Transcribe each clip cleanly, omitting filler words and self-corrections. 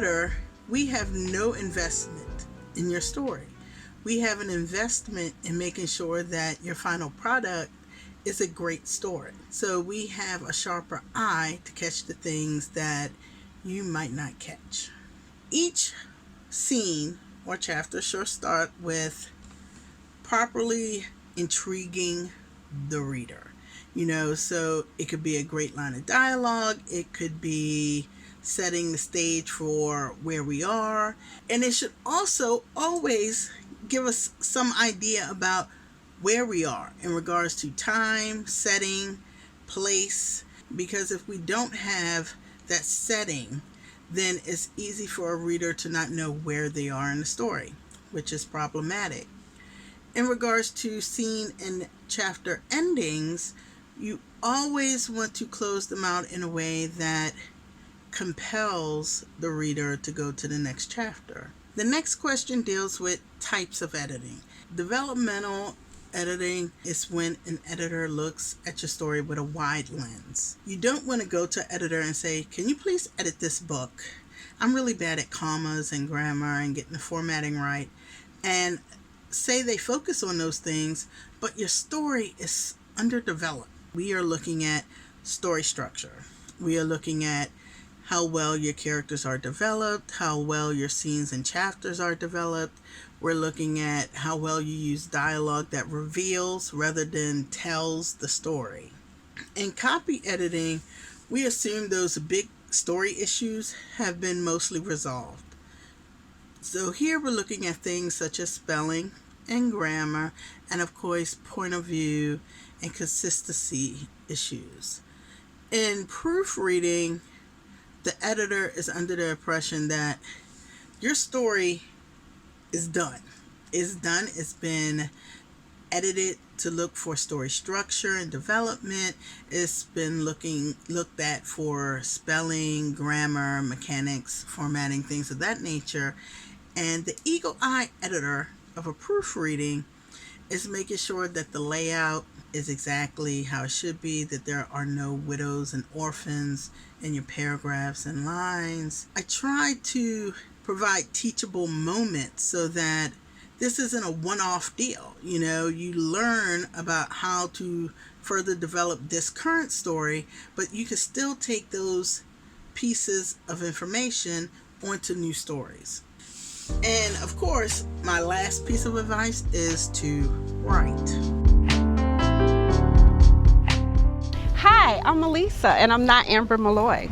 editor, we have no investment in your story. We have an investment in making sure that your final product is a great story. So we have a sharper eye to catch the things that you might not catch. Each scene or chapter should start with properly intriguing the reader. So it could be a great line of dialogue, it could be setting the stage for where we are, and it should also always give us some idea about where we are in regards to time, setting, place, because if we don't have that setting, then it's easy for a reader to not know where they are in the story, which is problematic. In regards to scene and chapter endings, you always want to close them out in a way that compels the reader to go to the next chapter. The next question deals with types of editing. Developmental editing is when an editor looks at your story with a wide lens. You don't want to go to editor and say, can you please edit this book? I'm really bad at commas and grammar and getting the formatting right. And say they focus on those things, but your story is underdeveloped. We are looking at story structure. We are looking at how well your characters are developed, how well your scenes and chapters are developed. We're looking at how well you use dialogue that reveals rather than tells the story. In copy editing, we assume those big story issues have been mostly resolved. So here we're looking at things such as spelling and grammar, and of course point of view and consistency issues. In proofreading, the editor is under the impression that your story is done. It's been edited to look for story structure and development. It's been looked at for spelling, grammar, mechanics, formatting, things of that nature. And the eagle eye editor of a proofreading is making sure that the layout is exactly how it should be, that there are no widows and orphans in your paragraphs and lines. I try to provide teachable moments so that this isn't a one-off deal. You learn about how to further develop this current story, but you can still take those pieces of information onto new stories. And of course, my last piece of advice is to write. Hi, I'm Melissa, and I'm not Amber Malloy.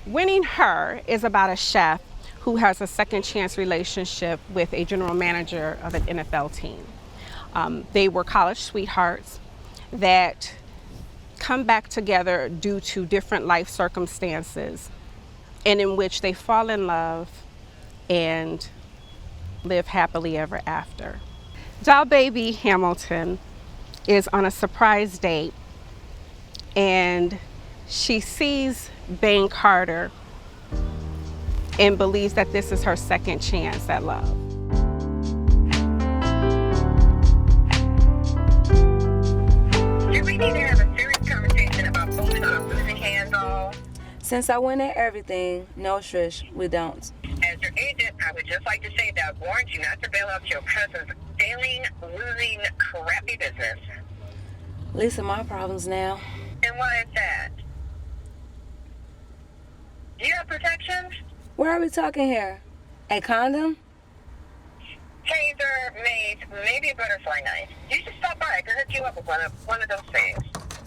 Winning Her is about a chef who has a second chance relationship with a general manager of an NFL team. They were college sweethearts that come back together due to different life circumstances, and in which they fall in love and live happily ever after. Doll Baby Hamilton is on a surprise date, and she sees Bane Carter and believes that this is her second chance at love. Do we need to have a serious conversation about moving on losing hands all? Since I win at everything, no, Trish, we don't. As your agent, I would just like to say that I warned you not to bail out your cousin's failing, losing, crappy business. Lisa, my problems now. And why is that? Do you have protection? Where are we talking here? A condom? Taser, mace, maybe a butterfly knife. You should stop by. I can hook you up with one of those things.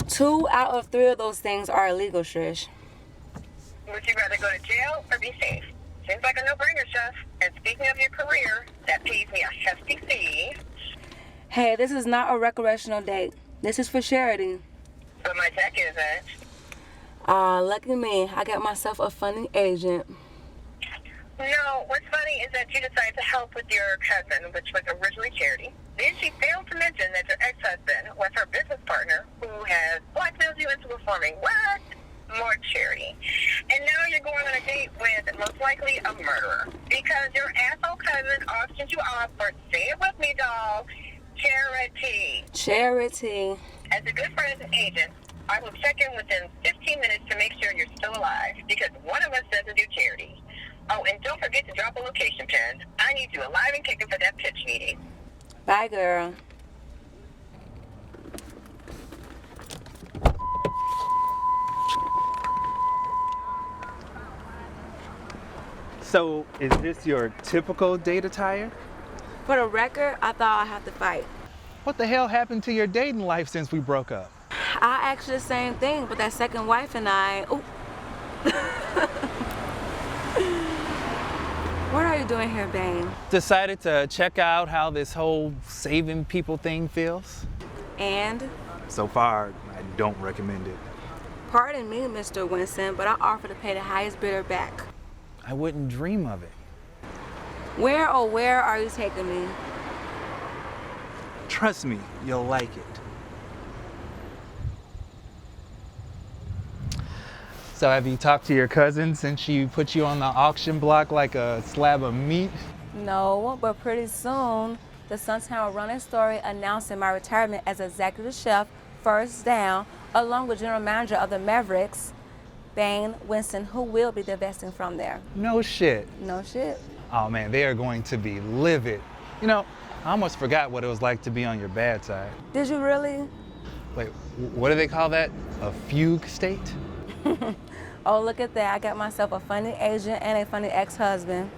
2 out of 3 of those things are illegal, Trish. Would you rather go to jail or be safe? Seems like a no-brainer, Chef. And speaking of your career, that pays me a hefty fee. Hey, this is not a recreational date. This is for charity. But my tech isn't. Lucky me. I got myself a funding agent. No, what's funny is that you decided to help with your cousin, which was originally charity. Then she failed to mention that your ex-husband was her business partner who has blackmailed you into performing what? More charity. And now you're going on a date with most likely a murderer because your asshole cousin auctioned you off for, say it with me, doll, charity. Charity. As a good friend and agent, I will check in within 15 minutes to make sure you're still alive because one of us doesn't do charity. Oh, and don't forget to drop a location pin. I need you alive and kicking for that pitch meeting. Bye, girl. So, is this your typical date attire? For the record, I thought I'd have to fight. What the hell happened to your dating life since we broke up? I asked you the same thing, but that second wife and I... Ooh. What are you doing here, Bane? Decided to check out how this whole saving people thing feels. And? So far, I don't recommend it. Pardon me, Mr. Winston, but I offer to pay the highest bidder back. I wouldn't dream of it. Where are you taking me? Trust me, you'll like it. So have you talked to your cousin since she put you on the auction block like a slab of meat? No, but pretty soon, the Suntown will run a story announcing my retirement as executive chef, first down, along with general manager of the Mavericks, Bane Winston, who will be divesting from there. No shit. No shit. Oh man, they are going to be livid. You know, I almost forgot what it was like to be on your bad side. Did you really? Wait, what do they call that? A fugue state? Oh, look at that. I got myself a funny agent and a funny ex-husband.